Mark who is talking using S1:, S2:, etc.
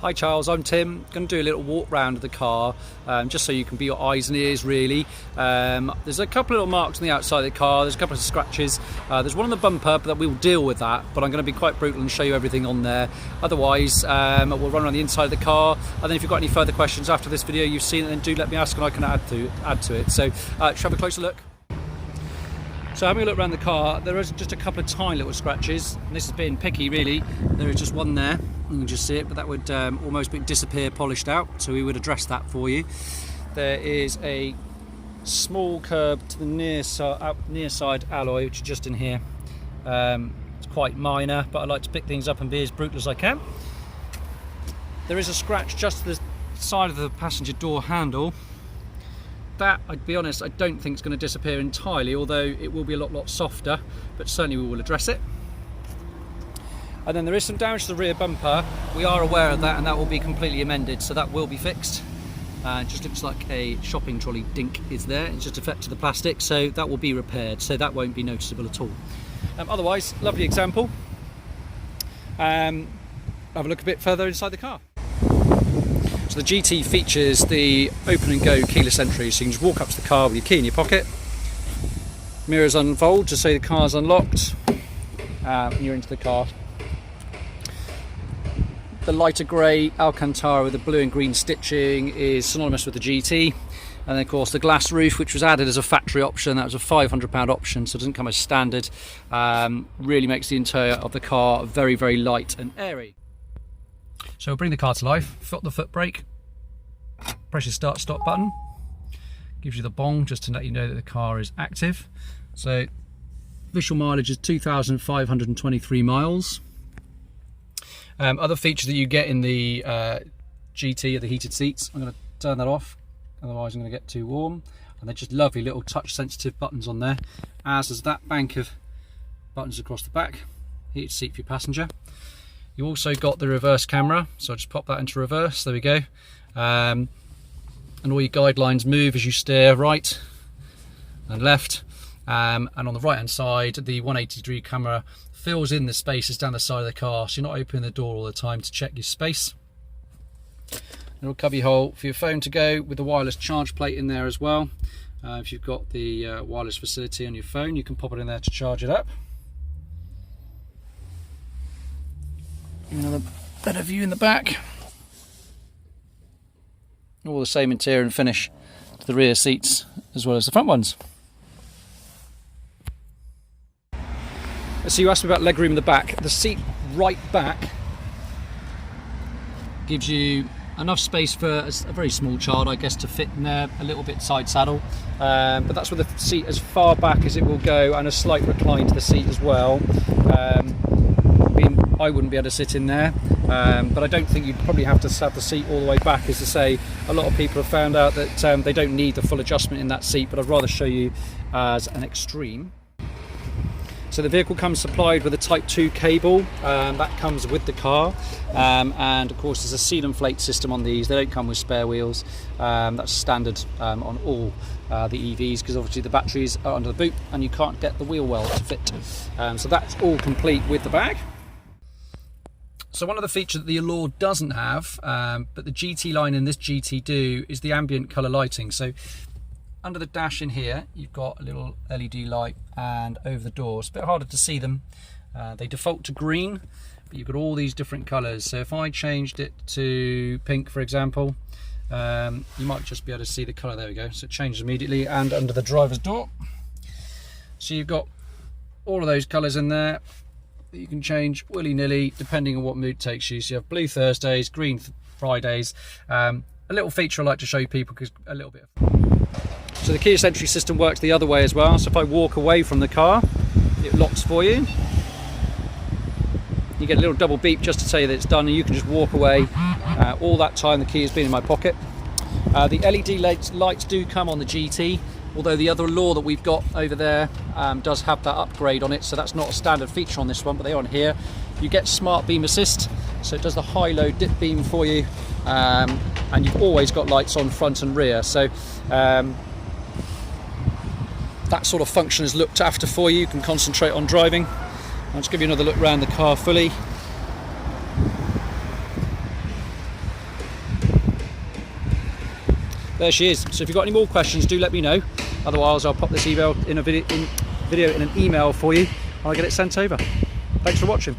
S1: Hi Charles, I'm Tim. Going to do a little walk round of the car, just so you can be your eyes and ears really. There's a couple of little marks on the outside of the car, there's a couple of scratches, there's one on the bumper, but we'll deal with that, but I'm going to be quite brutal and show you everything on there. Otherwise, we'll run around the inside of the car, and then if you've got any further questions after this video you've seen it, then do let me ask and I can add to it. So, shall we have a closer look? So having a look around the car, there is just a couple of tiny little scratches. And this is being picky really. There is just one there, you can just see it, but that would almost disappear polished out, so we would address that for you. There is a small curb to the near side alloy, which is just in here. It's quite minor, but I like to pick things up and be as brutal as I can. There is a scratch just to the side of the passenger door handle. That, I'd be honest, I don't think it's going to disappear entirely, although it will be a lot softer, but certainly we will address it. And then there is some damage to the rear bumper. We are aware of that, and that will be completely amended, so that will be fixed. It just looks like a shopping trolley dink is there. It's just affected the plastic, so that will be repaired, so that won't be noticeable at all. Otherwise, lovely example. Have a look a bit further inside the car. So the GT features the open and go keyless entry, so you can just walk up to the car with your key in your pocket. Mirrors unfold to say the car's unlocked, and you're into the car. The lighter grey Alcantara with the blue and green stitching is synonymous with the GT. And then of course the glass roof, which was added as a factory option, that was a £500 option, so it doesn't come as standard. Really makes the interior of the car very light and airy. So we'll bring the car to life, foot the foot brake, press your start stop button, gives you the bong just to let you know that the car is active. So official mileage is 2,523 miles. Other features that you get in the GT are the heated seats. I'm going to turn that off, otherwise I'm going to get too warm. And they're just lovely little touch sensitive buttons on there, as is that bank of buttons across the back. Heated seat for your passenger. You also got the reverse camera, so I'll just pop that into reverse, there we go. And all your guidelines move as you steer right and left. And on the right hand side, the 180 degree camera fills in the spaces down the side of the car, so you're not opening the door all the time to check your space. A little cubby hole for your phone to go, with the wireless charge plate in there as well. If you've got the wireless facility on your phone, you can pop it in there to charge it up. Another better view in the back. All the same interior and finish to the rear seats as well as the front ones. So you asked me about legroom in the back. The seat right back gives you enough space for a very small child, I guess, to fit in there, a little bit side saddle. But that's with the seat as far back as it will go, and a slight recline to the seat as well. I wouldn't be able to sit in there, but I don't think you'd probably have to have the seat all the way back. As to say, a lot of people have found out that they don't need the full adjustment in that seat, but I'd rather show you as an extreme. So the vehicle comes supplied with a Type 2 cable, that comes with the car, and of course there's a seal and flake system on these. They don't come with spare wheels. That's standard on all the EVs, because obviously the batteries are under the boot and you can't get the wheel well to fit. So that's all complete with the bag. So one of the features that the Allure doesn't have, but the GT line in this GT do, is the ambient colour lighting. So under the dash in here, you've got a little LED light, and over the door, it's a bit harder to see them. They default to green, but you've got all these different colours. So if I changed it to pink, for example, you might just be able to see the colour. There we go. So it changes immediately, and under the driver's door. So you've got all of those colours in there that you can change willy-nilly depending on what mood takes you. So you have blue Thursdays, green Fridays. A little feature I like to show people, because a little bit of... So the keyless entry system works the other way as well. So if I walk away from the car, it locks for you. You get a little double beep just to tell you that it's done, and you can just walk away. All that time the key has been in my pocket. The LED lights do come on the GT, although the other Allure that we've got over there does have that upgrade on it, so that's not a standard feature on this one, but they are on here. You get smart beam assist, so it does the high-low dip beam for you, and you've always got lights on front and rear, so that sort of function is looked after for you. You can concentrate on driving. I'll just give you another look around the car fully. there she is. So if you've got any more questions, do let me know. Otherwise, I'll pop this email in a video in an email for you, and I'll get it sent over. Thanks for watching.